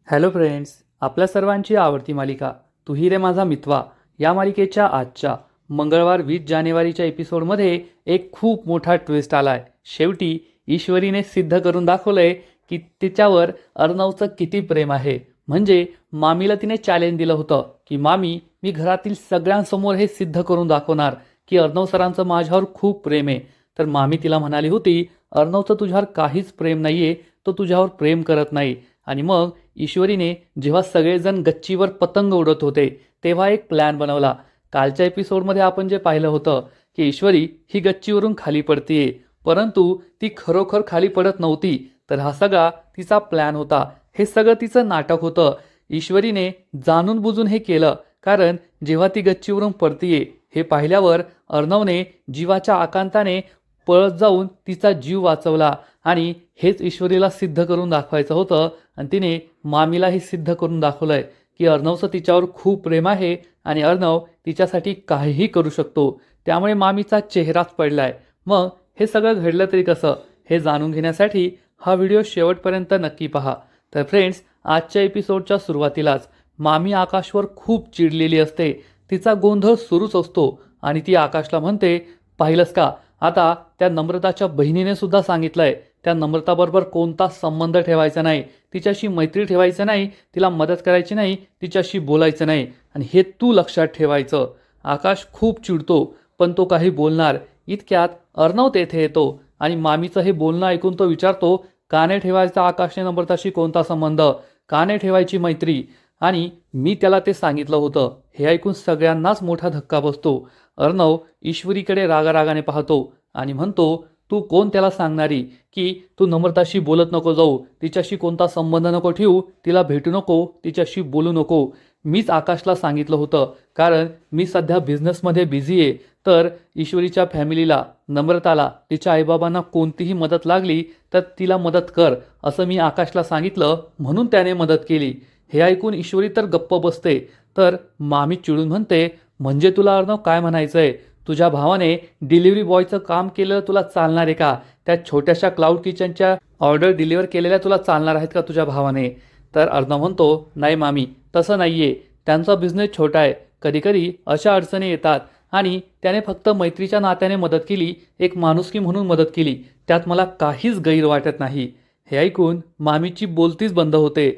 Hello friends, आपल्या सर्वांची आवडती मालिका तू ही रे माझा मितवा या मालिकेच्या आजच्या मंगळवार 20 जानेवारीच्या एपिसोडमध्ये एक खूप मोठा ट्विस्ट आलाय। शेवटी ईश्वरीने सिद्ध करून दाखवलंय की तिच्यावर अर्णवचं किती प्रेम आहे। म्हणजे मामीला तिने चॅलेंज दिलं होतं की मामी, मी घरातील सगळ्यांसमोर हे सिद्ध करून दाखवणार की अर्णव सरांचं माझ्यावर खूप प्रेम आहे। तर मामी तिला म्हणाली होती, अर्णवचं तुझ्यावर काहीच प्रेम नाहीये, तो तुझ्यावर प्रेम करत नाही। आणि मग ईश्वरीने जेव्हा सगळेजण गच्चीवर पतंग उडत होते तेव्हा एक प्लॅन बनवला। कालच्या एपिसोडमध्ये आपण जे पाहिलं होतं की ईश्वरी ही गच्चीवरून खाली पडतीये, परंतु ती खरोखर खाली पडत नव्हती। तर हा सगळा तिचा प्लॅन होता, हे सगळं तिचं नाटक होतं। ईश्वरीने जाणून बुजून हे केलं, कारण जेव्हा ती गच्चीवरून पडतीये हे पाहिल्यावर अर्णवने जीवाच्या आकांताने पळत जाऊन तिचा जीव वाचवला। आणि हेच ईश्वरीला सिद्ध करून दाखवायचं होतं। आणि तिने मामीला हे सिद्ध करून दाखवलंय की अर्णवचं तिच्यावर खूप प्रेम आहे आणि अर्णव तिच्यासाठी काहीही करू शकतो। त्यामुळे मामीचा चेहराच पडलाय। मग हे सगळं घडलं तरी कसं, हे जाणून घेण्यासाठी हा व्हिडिओ शेवटपर्यंत नक्की पहा। तर फ्रेंड्स, आजच्या एपिसोडच्या सुरुवातीलाच मामी आकाशवर खूप चिडलेली असते। तिचा गोंधळ सुरूच असतो आणि ती आकाशला म्हणते, पाहिलंस का, आता त्या नम्रताच्या बहिणीने सुद्धा सांगितलंय त्या नम्रताबरोबर कोणताच संबंध ठेवायचा नाही, तिच्याशी मैत्री ठेवायचं नाही, तिला मदत करायची नाही, तिच्याशी बोलायचं नाही, आणि हे तू लक्षात ठेवायचं। आकाश खूप चिडतो, पण तो काही बोलणार इतक्यात अर्णव तेथे येतो आणि मामीचं हे बोलणं ऐकून तो विचारतो, का नाही ठेवायचा आकाशने नम्रताशी कोणता संबंध, का नाही ठेवायची मैत्री, आणि मी त्याला ते सांगितलं होतं। हे ऐकून सगळ्यांनाच मोठा धक्का बसतो। अर्णव ईश्वरीकडे रागारागाने पाहतो आणि म्हणतो, तू कोण त्याला सांगणारी की तू नम्रताशी बोलत नको जाऊ, तिच्याशी कोणता संबंध नको ठेवू, तिला भेटू नको, तिच्याशी बोलू नको। मीच आकाशला सांगितलं होतं, कारण मी सध्या बिझनेसमध्ये बिझी आहे। तर ईश्वरीच्या फॅमिलीला, नम्रताला, तिच्या आईबाबांना कोणतीही मदत लागली तर तिला मदत कर, असं मी आकाशला सांगितलं, म्हणून त्याने मदत केली। हे ऐकून ईश्वरी तर गप्प बसते। तर मामी चिडून म्हणते, म्हणजे तुला अर्णव काय म्हणायचंय, तुझ्या भावाने डिलिव्हरी बॉयचं काम केलं तुला चालणार आहे का, त्या छोट्याशा क्लाउड किचनच्या ऑर्डर डिलिव्हर केलेल्या तुला चालणार आहेत का तुझ्या भावाने। तर अर्णव म्हणतो, नाही मामी, तसं नाहीये, त्यांचा बिझनेस छोटा आहे, कधीकधी अशा अडचणी येतात आणि त्याने फक्त मैत्रीच्या नात्याने मदत केली, एक माणुसकी म्हणून मदत केली, त्यात मला काहीच गैर वाटत नाही। हे ऐकून मामीची बोलतीच बंद होते।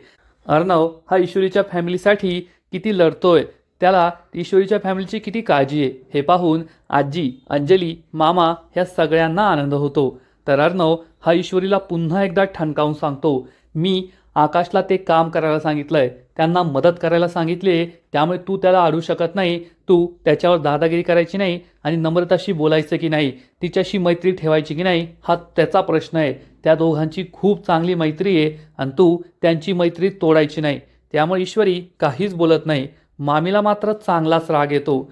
अर्णव हा ईश्वरीच्या फॅमिलीसाठी किती लढतोय, त्याला ईश्वरीच्या फॅमिलीची किती काळजी आहे हे पाहून आजी, अंजली, मामा ह्या सगळ्यांना आनंद होतो। तर अर्णव हा ईश्वरीला पुन्हा एकदा ठणकावून सांगतो, मी आकाशला ते काम करायला सांगितलंय, त्यांना मदत करायला सांगितले, त्यामुळे तू त्याला अडू शकत नाही, तू त्याच्यावर दादागिरी करायची नाही, आणि नम्रताशी बोलायचं की नाही, तिच्याशी मैत्री ठेवायची की नाही, हा त्याचा प्रश्न आहे। त्या दोघांची खूप चांगली मैत्री आहे आणि तू त्यांची मैत्री तोडायची नाही। त्यामुळे ईश्वरी काहीच बोलत नाही। मामीला मात्र चांगलाच राग येतो।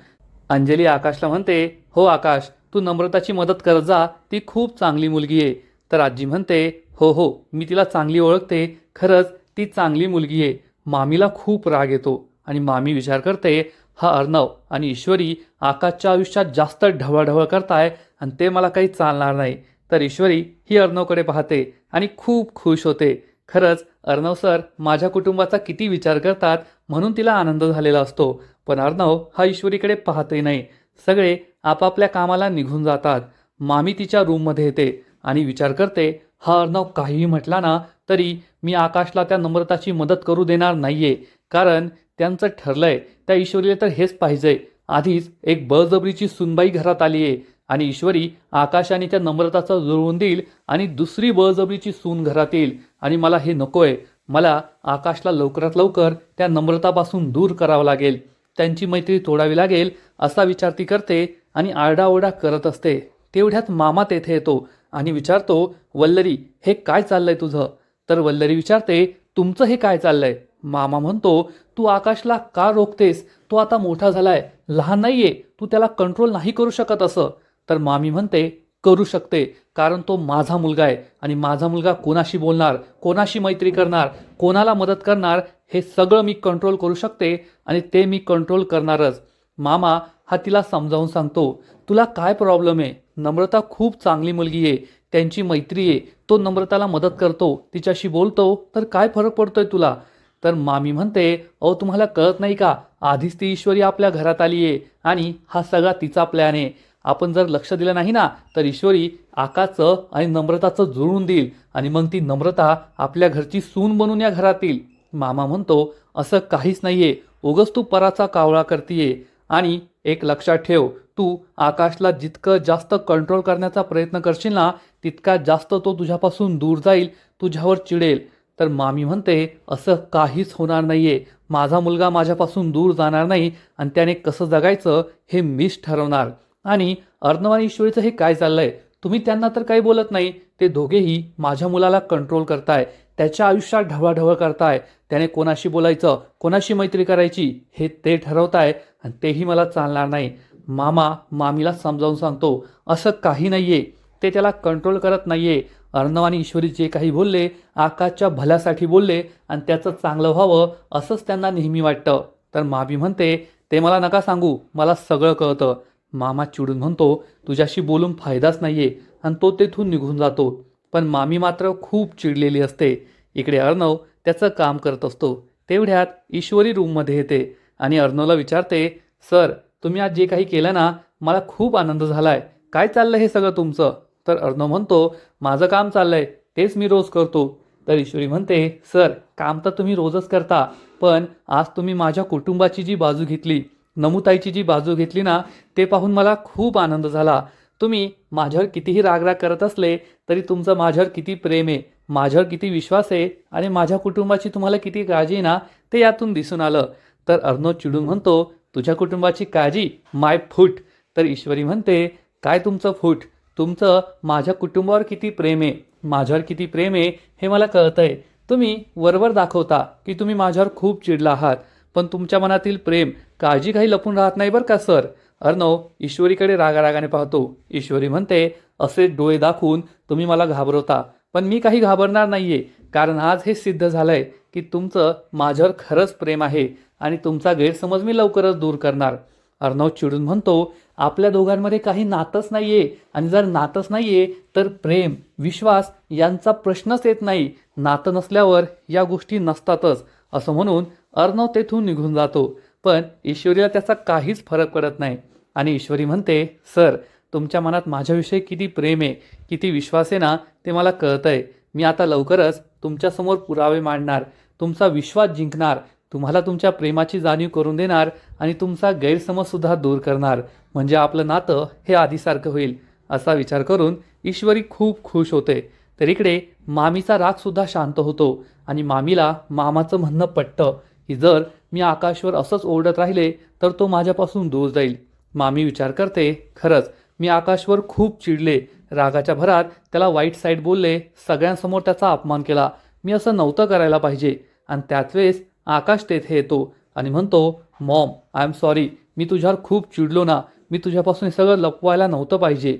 अंजली आकाशला म्हणते, हो आकाश, तू नम्रताची मदत करत जा, ती खूप चांगली मुलगी आहे। तर आजी म्हणते, हो हो, मी तिला चांगली ओळखते, खरंच ती चांगली मुलगी आहे। मामीला खूप राग येतो आणि मामी विचार करते, हा अर्णव आणि ईश्वरी आकाशच्या आयुष्यात जास्त ढवळढवळ करताय आणि ते मला काही चालणार नाही। तर ईश्वरी ही अर्णवकडे पाहते आणि खूप खुश होते। खरंच अर्णव सर माझ्या कुटुंबाचा किती विचार करतात, म्हणून तिला आनंद झालेला असतो। पण अर्णव हा ईश्वरीकडे पाहतही नाही, सगळे आपापल्या कामाला निघून जातात। मामी तिच्या रूममध्ये येते आणि विचार करते, हा अर्णव काहीही म्हटला ना तरी मी आकाशला त्या नम्रताची मदत करू देणार नाहीये, कारण त्यांचं ठरलंय त्या ईश्वरीला तर हेच पाहिजे। आधीच एक बळजबरीची सुनबाई घरात आली आहे आणि ईश्वरी आकाश आणि त्या नम्रताचं जुळवून देईल आणि दुसरी बळजबरीची सून घरात येईल, आणि मला हे नकोय। मला आकाशला लवकरात लवकर त्या नम्रतापासून दूर करावं लागेल, त्यांची मैत्री तोडावी लागेल, असा विचार ती करते आणि आरडाओरडा करत असते। तेवढ्यात मामा तेथे येतो आणि विचारतो, वल्लरी, हे काय चाललंय तुझं। तर वल्लरी विचारते, तुमचं हे काय चाललंय। मामा म्हणतो, तू आकाशला का रोखतेस, तो आता मोठा झालाय, लहान नाहीये, तू त्याला कंट्रोल नाही करू शकत असं। तर मामी म्हणते, करू शकते, कारण तो माझा मुलगा आहे आणि माझा मुलगा कोणाशी बोलणार, कोणाशी मैत्री करणार, कोणाला मदत करणार, हे सगळं मी कंट्रोल करू शकते आणि ते मी कंट्रोल करणारच। मामा हा तिला समजावून सांगतो, तुला काय प्रॉब्लेम आहे, नम्रता खूप चांगली मुलगी आहे, त्यांची मैत्री आहे, तो नम्रताला मदत करतो, तिच्याशी बोलतो, तर काय फरक पडतोय तुला। तर मामी म्हणते, अहो तुम्हाला कळत नाही का, आधीच ती ईश्वरी आपल्या घरात आली आहे आणि हा सगळा तिचा प्लॅन आहे. आपण जर लक्ष दिलं नाही ना तर ईश्वरी आकाशचं आणि नम्रताचं जुळून देईल आणि मग ती नम्रता आपल्या घरची सून बनून या घरात येईल. मामा म्हणतो, असं काहीच नाहीये, उगच तू पराचा कावळा करतीये. आणि एक लक्षात ठेव, तू आकाशला जितकं जास्त कंट्रोल करण्याचा प्रयत्न करशील ना तितका जास्त तो तुझ्यापासून दूर जाईल, तुझ्यावर चिडेल. तर मामी म्हणते, असं काहीच होणार नाहीये, माझा मुलगा माझ्यापासून दूर जाणार नाही आणि त्याने कसं जगायचं हे मीच ठरवणार. आणि अर्णव आणि ईश्वरीचं हे काय चाललंय, तुम्ही त्यांना तर काही बोलत नाही, ते दोघेही माझ्या मुलाला कंट्रोल करताय, त्याच्या आयुष्यात ढवळाढवळ करताय, त्याने कोणाशी बोलायचं कोणाशी मैत्री करायची हे ते ठरवताय आणि तेही मला चालणार नाही. मामा मामीला समजावून सांगतो, असं काही नाहीये, ते त्याला कंट्रोल करत नाहीये. अर्णव आणि ईश्वरी जे काही बोलले आकाशच्या भल्यासाठी बोलले आणि त्याचं चांगलं व्हावं असंच त्यांना नेहमी वाटतं. तर मामी म्हणते, ते मला नका सांगू, मला सगळं कळतं. मामा चिडून म्हणतो, तुझ्याशी बोलून फायदाच नाहीये आणि तो तेथून निघून जातो. पण मामी मात्र खूप चिडलेली असते. इकडे अर्णव त्याचं काम करत असतो. तेवढ्यात ईश्वरी रूममध्ये येते आणि अर्णवला विचारते, सर तुम्ही आज जे काही केलं ना मला खूप आनंद झालाय, काय चाललं हे सगळं तुमचं? तर अर्णव म्हणतो, माझं काम चाललंय तेच मी रोज करतो. तर ईश्वरी म्हणते, सर काम तर तुम्ही रोजच करता, पण आज तुम्ही माझ्या कुटुंबाची जी बाजू घेतली, नमुताईची जी बाजू घेतली ना ते पाहून मला खूप आनंद झाला. तुम्ही माझ्यावर कितीही रागराग करत असले तरी तुमचं माझ्यावर किती प्रेम आहे, माझ्यावर किती विश्वास आहे आणि माझ्या कुटुंबाची तुम्हाला किती काळजी आहे ना ते यातून दिसून आलं. तर अर्णव चिडून म्हणतो, तुझ्या कुटुंबाची काळजी माय फूट. तर ईश्वरी म्हणते, काय तुमचं फूट, तुमचं माझ्या कुटुंबावर किती प्रेम आहे, माझ्यावर किती प्रेम आहे हे मला कळतंय. तुम्ही वरवर दाखवता की तुम्ही माझ्यावर खूप चिडला आहात, पण तुमच्या मनातील प्रेम काळजी काही लपून राहत नाही बरं का सर. अर्णव ईश्वरीकडे रागारागाने पाहतो. ईश्वरी म्हणते, असे डोळे दाखवून तुम्ही मला घाबरवता, पण मी काही घाबरणार नाहीये, कारण आज हे सिद्ध झालंय की तुमचं माझ्यावर खरंच प्रेम आहे आणि तुमचा गैरसमज मी लवकरच दूर करणार. अर्णव चिडून म्हणतो, आपल्या दोघांमध्ये काही नातंच नाहीये आणि जर नातंच नाहीये तर प्रेम विश्वास यांचा प्रश्नच येत नाही, नातं नसल्यावर या गोष्टी नसतातच. असं म्हणून अर्णव तेथून निघून जातो. पण ईश्वरीला त्याचा काहीच फरक पडत नाही आणि ईश्वरी म्हणते, सर तुमच्या मनात माझ्याविषयी किती प्रेम आहे किती विश्वास आहे ना ते मला कळतंय. मी आता लवकरच तुमच्यासमोर पुरावे मांडणार, तुमचा विश्वास जिंकणार, तुम्हाला तुमच्या प्रेमाची जाणीव करून देणार आणि तुमचा गैरसमजसुद्धा दूर करणार, म्हणजे आपलं नातं हे आधीसारखं होईल. असा विचार करून ईश्वरी खूप खुश होते. तर इकडे मामीचा रागसुद्धा शांत होतो आणि मामीला मामाचं म्हणणं पटतं की जर मी आकाशवर असंच ओरडत राहिले तर तो माझ्यापासून दूर जाईल. मामी विचार करते, खरंच मी आकाशवर खूप चिडले, रागाच्या भरात त्याला वाईट साईड बोलले, सगळ्यांसमोर त्याचा अपमान केला, मी असं नव्हतं करायला पाहिजे. आणि त्याच वेळेस आकाश तेथे येतो आणि म्हणतो, मॉम आय एम सॉरी, मी तुझ्यावर खूप चिडलो ना, मी तुझ्यापासून हे सगळं लपवायला नव्हतं पाहिजे.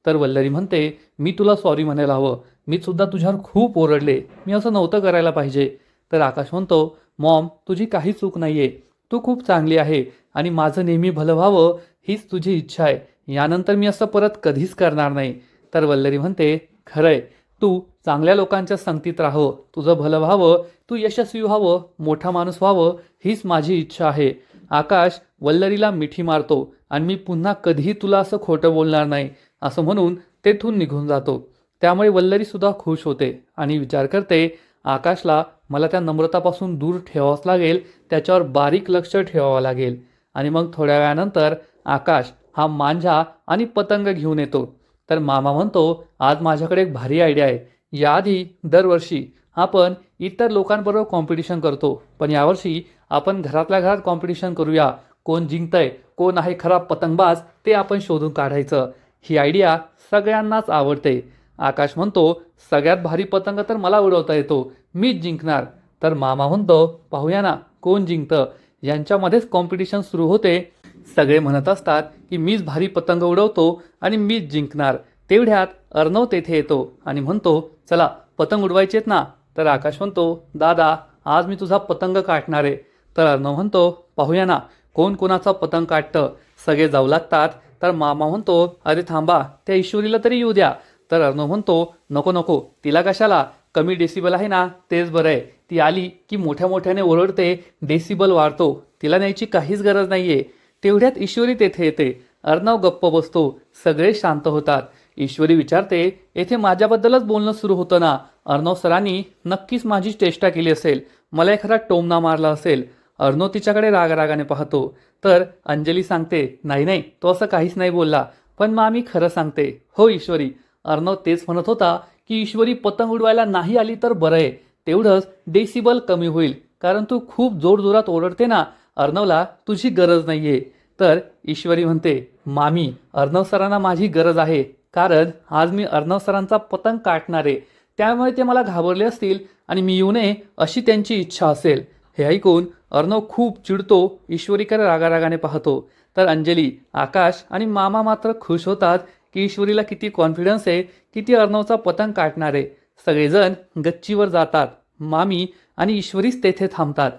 तर वल्लरी म्हणते, मी तुला सॉरी म्हणायला हवं, मी सुद्धा तुझ्यावर खूप ओरडले, मी असं नव्हतं करायला पाहिजे. तर आकाश म्हणतो, मॉम तुझी काही चूक नाहीये, तू खूप चांगली आहे आणि माझं नेहमी भलं व्हावं हीच तुझी इच्छा आहे, यानंतर मी असं परत कधीच करणार नाही. तर वल्लरी म्हणते, खरंय, तू चांगल्या लोकांच्या संगतीत राहावं, तुझं भलं व्हावं, तू यशस्वी व्हावं, मोठा माणूस व्हावं हीच माझी इच्छा आहे. आकाश वल्लरीला मिठी मारतो आणि मी पुन्हा कधीही तुला असं खोटं बोलणार नाही असं म्हणून तेथून निघून जातो. त्यामुळे वल्लरीसुद्धा खुश होते आणि विचार करते, आकाशला मला त्या नम्रतापासून दूर ठेवावंच लागेल, त्याच्यावर बारीक लक्ष ठेवावं लागेल. आणि मग थोड्या वेळानंतर आकाश हा मांजा आणि पतंग घेऊन येतो. तर मामा म्हणतो, आज माझ्याकडे एक भारी आयडिया आहे. याआधी दरवर्षी आपण इतर लोकांबरोबर कॉम्पिटिशन करतो, पण यावर्षी आपण घरातल्या घरात कॉम्पिटिशन करूया, कोण जिंकतंय, कोण आहे खरा पतंगबाज ते आपण शोधून काढायचं. ही आयडिया सगळ्यांनाच आवडते. आकाश म्हणतो, सगळ्यात भारी पतंग तर मला उडवता येतो, मीच जिंकणार. तर मामा म्हणतो, पाहूया ना कोण जिंकतं. यांच्यामध्येच कॉम्पिटिशन सुरू होते. सगळे म्हणत असतात की मीच भारी पतंग उडवतो आणि मीच जिंकणार. तेवढ्यात अर्णव तेथे येतो आणि म्हणतो, चला पतंग उडवायचे आहेत ना. तर आकाश म्हणतो, दादा आज मी तुझा पतंग काटणार आहे. तर अर्णव म्हणतो, पाहूया ना कोण कोणाचा पतंग काटतं. सगळे जाऊ लागतात. तर मामा म्हणतो, अरे थांबा, त्या ईश्वरीला तरी येऊ द्या. तर अर्णव म्हणतो, नको नको, तिला कशाला, कमी डेसिबल आहे ना तेच बरं आहे, ती आली की मोठ्या मोठ्याने ओरडते, डेसिबल वाढतो. तिला न्यायची काहीच गरज नाहीये. तेवढ्यात ईश्वरी तेथे येते. अर्णव गप्प बसतो. सगळे शांत होतात. ईश्वरी विचारते, येथे माझ्याबद्दलच बोलणं सुरू होतं ना? अर्णव सरांनी नक्कीच माझी चेष्टा केली असेल, मला एखादा टोमणा मारला असेल. अर्णव तिच्याकडे रागाने पाहतो. तर अंजली सांगते, नाही नाही, तो असं काहीच नाही बोलला. पण मामी खरं सांगते. हो ईश्वरी. अर्णव तेच म्हणत होता की ईश्वरी पतंग उडवायला नाही आली तर बरं आहे. तेवढंच डेसिबल कमी होईल. कारण तू खूप जोरजोरात ओरडते ना. अर्णवला तुझी गरज नाहीये. तर ईश्वरी म्हणते, मामी, अर्णव सरांना माझी गरज आहे. कारण आज मी अर्णव सरांचा पतंग काटणार आहे. त्यामुळे ते मला घाबरले असतील आणि मी येऊ नये अशी त्यांची इच्छा असेल. हे ऐकून अर्णव खूप चिडतो. ईश्वरीकडे रागाने पाहतो. तर अंजली, आकाश आणि मामा मात्र खुश होतात की ईश्वरीला किती कॉन्फिडन्स आहे की ती अर्णवचा पतंग काटणार आहे. सगळेजण गच्चीवर जातात. मामी आणि ईश्वरीच तेथे थांबतात.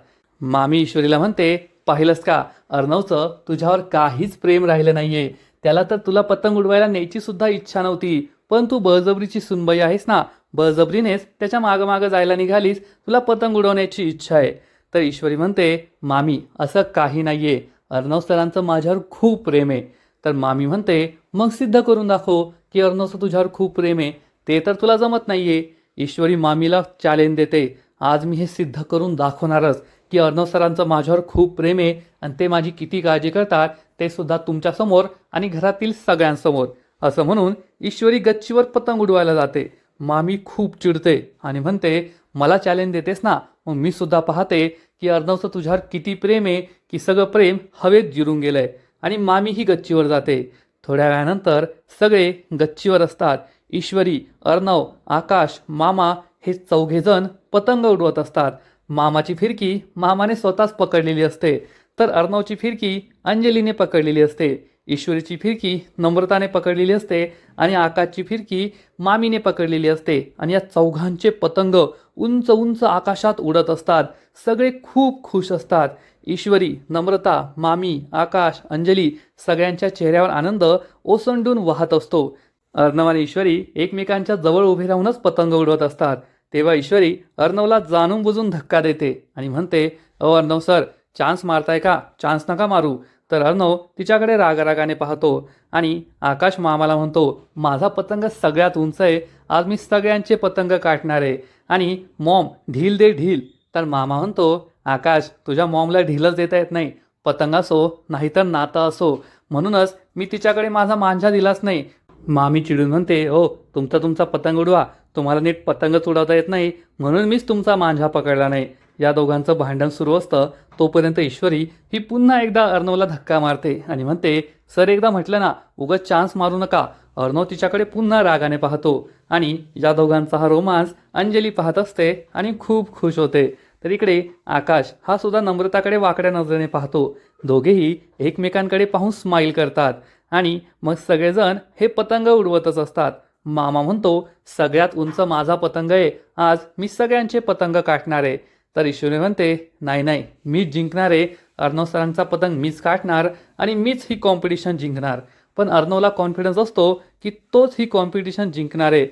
मामी ईश्वरीला म्हणते, पाहिलंस का, अर्णवचं तुझ्यावर काहीच प्रेम राहिलं नाहीये. त्याला तर तुला पतंग उडवायला न्यायची सुद्धा इच्छा नव्हती. पण तू बळजबरीची सुनबाई आहेस ना. बळजबरीनेच त्याच्या मागं जायला निघालीस. तुला पतंग उडवण्याची इच्छा आहे. तर ईश्वरी म्हणते, मामी, असं काही नाहीये. अर्णव सरांचं माझ्यावर खूप प्रेम आहे. तर मामी म्हणते, मग सिद्ध करून दाखव की अर्णवचं तुझ्यावर खूप प्रेम आहे. ते तर तुला जमत नाहीये. ईश्वरी मामीला चॅलेंज देते. आज मी हे सिद्ध करून दाखवणारच की अर्णव सरांचं माझ्यावर खूप प्रेम आहे आणि ते माझी किती काळजी करतात ते सुद्धा तुमच्यासमोर आणि घरातील सगळ्यांसमोर. असं म्हणून ईश्वरी गच्चीवर पतंग उडवायला जाते. मामी खूप चिडते आणि म्हणते, मला चॅलेंज देतेस ना, मग मी सुद्धा पाहते की अर्णवचं तुझ्यावर किती प्रेम आहे की सगळं प्रेम हवेत जिरून गेलंय. आणि मामी ही गच्चीवर जाते. थोड्या वेळानंतर सगळे गच्चीवर असतात. ईश्वरी, अर्णव, आकाश, मामा हे चौघेजण पतंग उडवत असतात. मामाची फिरकी मामाने स्वतःच पकडलेली असते. तर अर्णवची फिरकी अंजलीने पकडलेली असते. ईश्वरीची फिरकी नम्रताने पकडलेली असते आणि आकाशची फिरकी मामीने पकडलेली असते. आणि या चौघांचे पतंग उंच उंच आकाशात उडत असतात. सगळे खूप खुश असतात. ईश्वरी, नम्रता, मामी, आकाश, अंजली सगळ्यांच्या चेहऱ्यावर आनंद ओसंडून वाहत असतो. अर्णव आणि ईश्वरी एकमेकांच्या जवळ उभे राहूनच पतंग उडवत असतात. तेव्हा ईश्वरी अर्णवला जाणून बुजून धक्का देते आणि म्हणते, अहो अर्णव सर, चान्स मारताय का? चान्स नका मारू. तर अर्णव तिच्याकडे रागाने पाहतो आणि आकाश मामाला म्हणतो, माझा पतंग सगळ्यात उंच आहे. आज मी सगळ्यांचे पतंग काटणार आहे. आणि मॉम, ढील दे ढील. तर मामा म्हणतो, आकाश, तुझ्या मॉमला ढीलच देता येत नाही. पतंग असो नाहीतर नातं असो. म्हणूनच मी तिच्याकडे माझा मांजा दिलाच नाही. मामी चिडून म्हणते, हो, तुमचा पतंग उडवा. तुम्हाला नीट पतंगच उडवता येत नाही म्हणून मीच तुमचा मांजा पकडला नाही. या दोघांचं भांडण सुरू असतं. तोपर्यंत ईश्वरी ही पुन्हा एकदा अर्णवला धक्का मारते आणि म्हणते, सर एकदा म्हटलं ना, उगाच चान्स मारू नका. अर्णव तिच्याकडे पुन्हा रागाने पाहतो आणि या दोघांचा हा रोमांस अंजली पाहत असते आणि खूप खुश होते. तर इकडे आकाश हा सुद्धा नम्रताकडे वाकड्या नजरेने पाहतो. दोघेही एकमेकांकडे पाहून स्माईल करतात आणि मग सगळेजण हे पतंग उडवतच असतात. मामा म्हणतो, सगळ्यात उंच माझा पतंग आहे. आज मी सगळ्यांचे पतंग काटणार आहे. तर ईश्वरी म्हणते, नाही नाही, मीच जिंकणार आहे. अर्णव सरांचा पतंग मीच काटणार आणि मीच ही कॉम्पिटिशन जिंकणार. पण अर्णवला कॉन्फिडन्स असतो की तोच ही कॉम्पिटिशन जिंकणार आहे.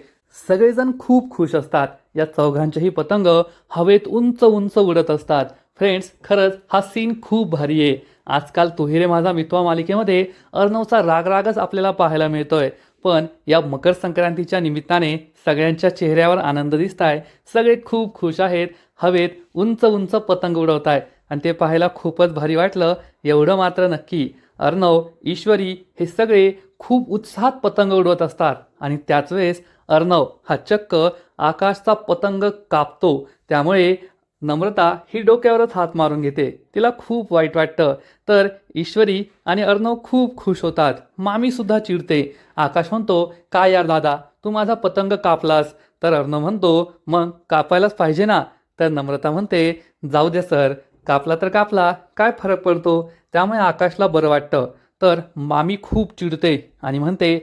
सगळेजण खूप खुश असतात. या चौघांचेही पतंग हवेत उंच उंच उडत असतात. फ्रेंड्स, खरंच हा सीन खूप भारी आहे. आजकाल तू ही रे माझा मितवा मालिकेमध्ये अर्णवचा रागच आपल्याला पाहायला मिळतोय. पण या मकर संक्रांतीच्या निमित्ताने सगळ्यांच्या चेहऱ्यावर आनंद दिसताय. सगळे खूप खुश आहेत. हवेत उंच उंच पतंग उडवताय आणि ते पाहायला खूपच भारी वाटलं. एवढं मात्र नक्की, अर्णव, ईश्वरी हे सगळे खूप उत्साहात पतंग उडवत असतात आणि त्याच वेळेस अर्णव हा चक्क आकाशचा पतंग कापतो. त्यामुळे नम्रता ही डोक्यावरच हात मारून घेते. तिला खूप वाईट वाटतं. तर ईश्वरी आणि अर्णव खूप खुश होतात. मामी सुद्धा चिडते. आकाश म्हणतो, काय यार दादा, तू माझा पतंग कापलास. तर अर्णव म्हणतो, मग कापायलाच पाहिजे ना. तर नम्रता म्हणते, जाऊ दे सर, कापला तर कापला, काय फरक पडतो. त्यामुळे आकाशला बरं वाटतं. तर मामी खूप चिडते आणि म्हणते,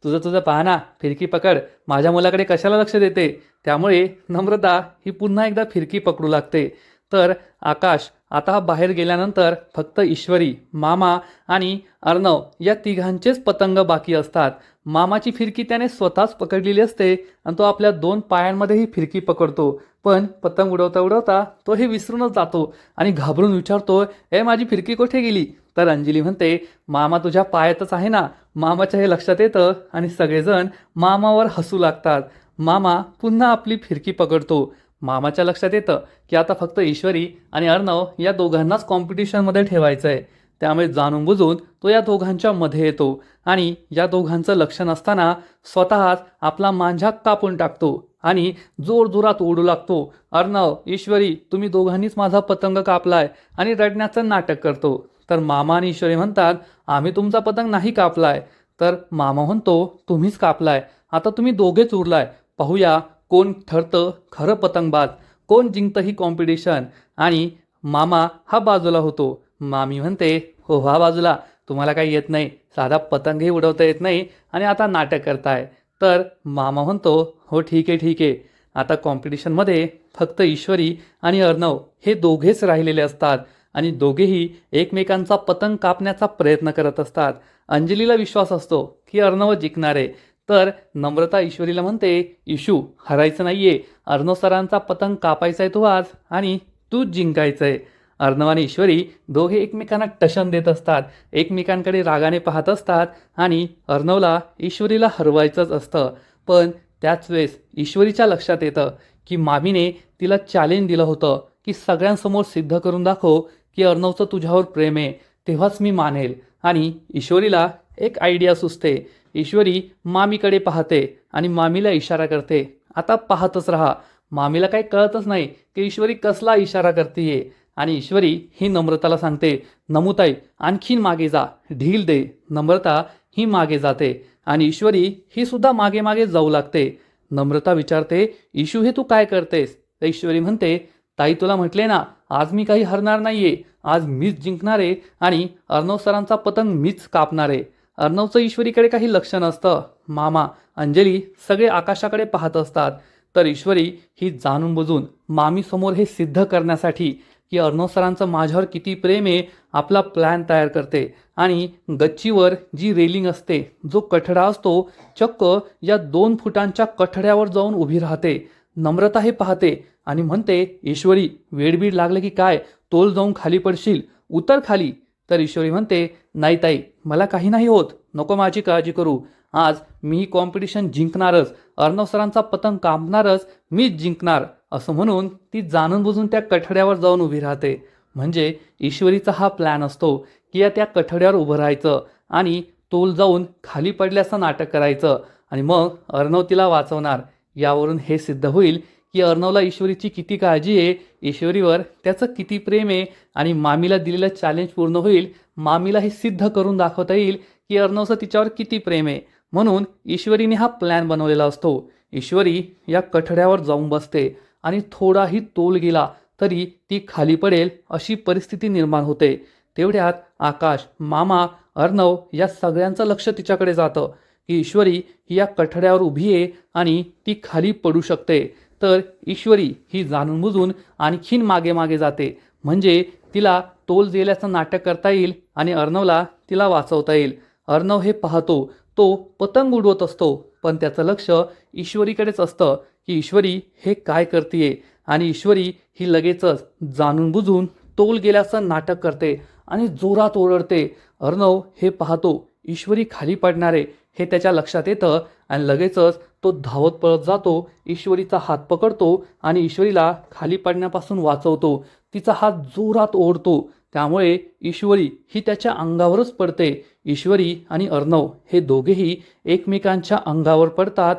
तुझं पहा ना, फिरकी पकड. माझ्या मुलाकडे कशाला लक्ष देते. त्यामुळे नम्रता ही पुन्हा एकदा फिरकी पकडू लागते. तर आकाश आता बाहेर गेल्यानंतर फक्त ईश्वरी, मामा आणि अर्णव या तिघांचेच पतंग बाकी असतात. मामाची फिरकी त्याने स्वतःच पकडलेली असते आणि तो आपल्या 2 पायांमध्ये ही फिरकी पकडतो. पण पतंग उडवता उडवता तो हे विसरूनच जातो आणि घाबरून विचारतो, ए माझी फिरकी कुठे गेली? तर अंजली म्हणते, मामा तुझ्या पायातच आहे ना. मामाच्या हे लक्षात येतं आणि सगळेजण मामावर हसू लागतात. मामा पुन्हा आपली फिरकी पकडतो. मामाच्या लक्षात येतं की आता फक्त ईश्वरी आणि अर्णव या दोघांनाच कॉम्पिटिशनमध्ये ठेवायचं आहे. त्यामुळे जाणून बुजून तो या दोघांच्या मध्ये येतो आणि या दोघांचं लक्ष नसताना स्वतःच आपला मांजा कापून टाकतो आणि जोरजोरात ओढू लागतो, अर्णव, ईश्वरी, तुम्ही दोघांनीच माझा पतंग कापलाय, आणि रडण्याचं नाटक करतो. तर मामा आणि ईश्वरी म्हणतात, आम्ही तुमचा पतंग नाही कापलाय. तर मामा म्हणतो, तुम्हीच कापलाय. आता तुम्ही दोघेच उरलाय. पाहूया कोण ठरतं खरं पतंगबाज, कोण जिंकतं ही कॉम्पिटिशन. आणि मामा हा बाजूला होतो. मामी म्हणते, हो व्हा बाजूला, तुम्हाला काही येत नाही, साधा पतंगही उडवता येत नाही आणि आता नाटक करताय. तर मामा म्हणतो, हो ठीक आहे ठीक आहे. आता कॉम्पिटिशनमध्ये फक्त ईश्वरी आणि अर्णव हे दोघेच राहिलेले असतात आणि दोघेही एकमेकांचा पतंग कापण्याचा प्रयत्न करत असतात. अंजलीला विश्वास असतो की अर्णव जिंकणार आहे. तर नम्रता ईश्वरीला म्हणते, इशू, हरायचं नाहीये, अर्णव सरांचा पतंग कापायचा आहे तो आज आणि तूच जिंकायचं आहे. अर्णव आणि ईश्वरी दोघे एकमेकांना टशन देत असतात, एकमेकांकडे रागाने पाहत असतात आणि अर्णवला ईश्वरीला हरवायचंच असतं. पण त्याच वेळेस ईश्वरीच्या लक्षात येतं की मामीने तिला चॅलेंज दिलं होतं की सगळ्यांसमोर सिद्ध करून दाखव की अर्णवचं तुझ्यावर प्रेम आहे, तेव्हाच मी मानेल. आणि ईश्वरीला एक आयडिया सुचते. ईश्वरी मामीकडे पाहते आणि मामीला इशारा करते, आता पाहतच राहा. मामीला काही कळतच नाही की ईश्वरी कसला इशारा करतीये. आणि ईश्वरी ही नम्रताला सांगते, नमुताई आणखीन मागे जा, ढील दे. नम्रता ही मागे जाते आणि ईश्वरी ही सुद्धा मागे मागे जाऊ लागते. नम्रता विचारते, ईशू हे तू काय करतेस? तर ईश्वरी म्हणते, ताई तुला म्हटले ना, आज मी काही हरणार नाहीये, आज मीच जिंकणार आहे आणि अर्णव सरांचा पतंग मीच कापणार आहे. अर्णवचं ईश्वरीकडे काही लक्ष नसतं. मामा, अंजली सगळे आकाशाकडे पाहत असतात. तर ईश्वरी ही जाणून बुजून मामीसमोर हे सिद्ध करण्यासाठी की अर्णव सरांचं माझ्यावर किती प्रेम आहे, आपला प्लॅन तयार करते आणि गच्चीवर जी रेलिंग असते, जो कठडा असतो, चक्क या 2 फुटांच्या कठड्यावर जाऊन उभी राहते. नम्रता हे पाहते आणि म्हणते, ईश्वरी वेडबीड लागलं की काय, तोल जाऊन खाली पडशील, उतर खाली. तर ईश्वरी म्हणते, नाही ताई, मला काही नाही होत, नको माझी काळजी करू, आज मी ही कॉम्पिटिशन जिंकणारच, अर्णव सरांचा पतंग कापणारच, मीच जिंकणार. असं म्हणून ती जाणून बुजून त्या कठड्यावर जाऊन उभी राहते. म्हणजे ईश्वरीचा हा प्लॅन असतो की या त्या कठड्यावर उभं राहायचं आणि तोल जाऊन खाली पडल्याचं नाटक करायचं आणि मग अर्णव तिला वाचवणार. यावरून हे सिद्ध होईल की अर्णवला ईश्वरीची किती काळजी आहे, ईश्वरीवर त्याचं किती प्रेम आहे आणि मामीला दिलेलं चॅलेंज पूर्ण होईल. मामीला हे सिद्ध करून दाखवता येईल की अर्णवचं तिच्यावर किती प्रेम आहे. म्हणून ईश्वरीने हा प्लॅन बनवलेला असतो. ईश्वरी या कठड्यावर जाऊन बसते आणि थोडाही तोल गेला तरी ती खाली पडेल अशी परिस्थिती निर्माण होते. तेवढ्यात आकाश, मामा, अर्णव या सगळ्यांचं लक्ष तिच्याकडे जातं की ईश्वरी ही या कठड्यावर उभी आहे आणि ती खाली पडू शकते. तर ईश्वरी ही जाणून बुजून आणखीन मागे मागे जाते, म्हणजे तिला तोल गेल्याचं नाटक करता येईल आणि अर्णवला तिला वाचवता येईल. अर्णव हे पाहतो, तो पतंग उडवत असतो, पण त्याचं लक्ष ईश्वरीकडेच असतं की ईश्वरी हे काय करतीये. आणि ईश्वरी ही लगेचच जाणून बुजून तोल गेल्याचं नाटक करते आणि जोरात ओरडते. अर्णव हे पाहतो, ईश्वरी खाली पडणार आहे हे त्याच्या लक्षात येतं आणि लगेचच तो धावत पळत जातो, ईश्वरीचा हात पकडतो आणि ईश्वरीला खाली पडण्यापासून वाचवतो. तिचा हात जोरात ओढतो, त्यामुळे ईश्वरी ही त्याच्या अंगावरच पडते. ईश्वरी आणि अर्णव हे दोघेही एकमेकांच्या अंगावर पडतात.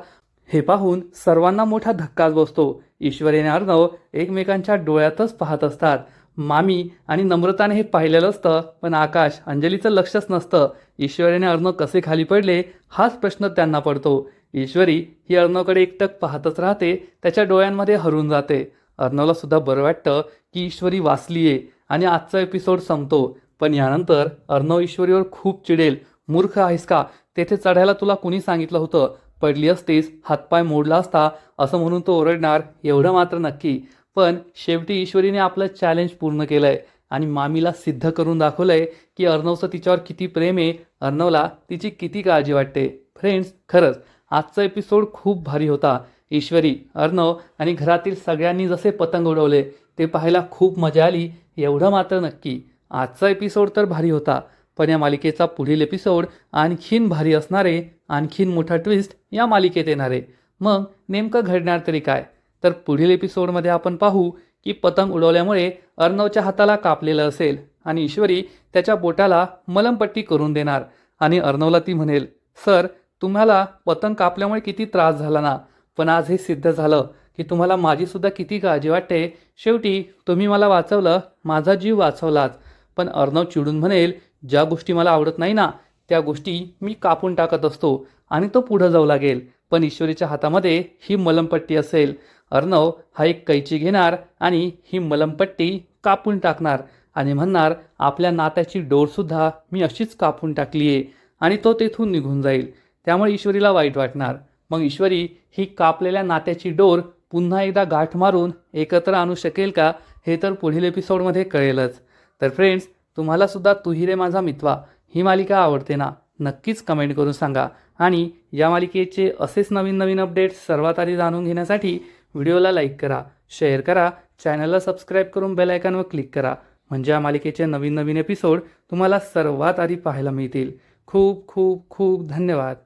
हे पाहून सर्वांना मोठा धक्काच बसतो. ईश्वरी आणि अर्णव एकमेकांच्या डोळ्यातच पाहत असतात. मामी आणि नम्रताने हे पाहिलेलं असतं, पण आकाश, अंजलीचं लक्षच नसतं. ईश्वरी आणि अर्णव कसे खाली पडले हाच प्रश्न त्यांना पडतो. ईश्वरी ही अर्णवकडे एकटक पाहतच राहते, त्याच्या डोळ्यांमध्ये हरून जाते. अर्णवला सुद्धा बरं वाटतं की ईश्वरी वाचलीये आणि आजचा एपिसोड संपतो. पण यानंतर अर्णव ईश्वरीवर खूप चिडेल. मूर्ख आहेस का, तेथे चढायला तुला कुणी सांगितलं होतं, पडली असतीस, हातपाय मोडला असता, असं म्हणून तो ओरडणार, एवढं मात्र नक्की. पण शेवटी ईश्वरीने आपलं चॅलेंज पूर्ण केलंय आणि मामीला सिद्ध करून दाखवलंय की अर्णवचं तिच्यावर किती प्रेम आहे, अर्णवला तिची किती काळजी वाटते. फ्रेंड्स, खरंच आजचा एपिसोड खूप भारी होता. ईश्वरी, अर्णव आणि घरातील सगळ्यांनी जसे पतंग उडवले ते पाहायला खूप मजा आली. एवढं मात्र नक्की, आजचा एपिसोड तर भारी होता, पण या मालिकेचा पुढील एपिसोड आणखीन भारी असणारे, आणखीन मोठा ट्विस्ट या मालिकेत येणारे. मग नेमकं घडणार तरी काय? तर पुढील एपिसोडमध्ये आपण पाहू की पतंग उडवल्यामुळे अर्णवच्या हाताला कापलेलं असेल आणि ईश्वरी त्याच्या बोटाला मलमपट्टी करून देणार आणि अर्णवला ती म्हणेल, सर तुम्हाला पतंग कापल्यामुळे किती त्रास झाला ना, पण आज हे सिद्ध झालं की तुम्हाला माझीसुद्धा किती काळजी वाटते. शेवटी तुम्ही मला वाचवलं, माझा जीव वाचवलाच. पण अर्णव चिडून म्हणेल, ज्या गोष्टी मला आवडत नाही ना त्या गोष्टी मी कापून टाकत असतो आणि तो पुढं जाऊ लागेल. पण ईश्वरीच्या हातामध्ये ही मलमपट्टी असेल. अर्णव हा एक कैची घेणार आणि ही मलमपट्टी कापून टाकणार आणि म्हणणार, आपल्या नात्याची डोरसुद्धा मी अशीच कापून टाकली आहे, आणि तो तेथून निघून जाईल. त्यामुळे ईश्वरीला वाईट वाटणार. मग ईश्वरी ही कापलेल्या नात्याची डोर पुन्हा एकदा गाठ मारून एकत्र आणू शकेल का, हे तर पुढील एपिसोडमध्ये कळेलच. तर फ्रेंड्स, तुम्हालासुद्धा तू ही रे माझा मितवा ही मालिका आवडते ना? नक्कीच कमेंट करून सांगा. आणि या मालिकेचे असेच नवीन नवीन अपडेट्स सर्वात आधी जाणून घेण्यासाठी व्हिडिओला लाईक करा, शेअर करा, चॅनलला सबस्क्राईब करून बेल आयकॉनवर क्लिक करा. म्हणजे या मालिकेचे नवीन नवीन एपिसोड तुम्हाला सर्वात आधी पाहायला मिळतील. खूप खूप खूप धन्यवाद.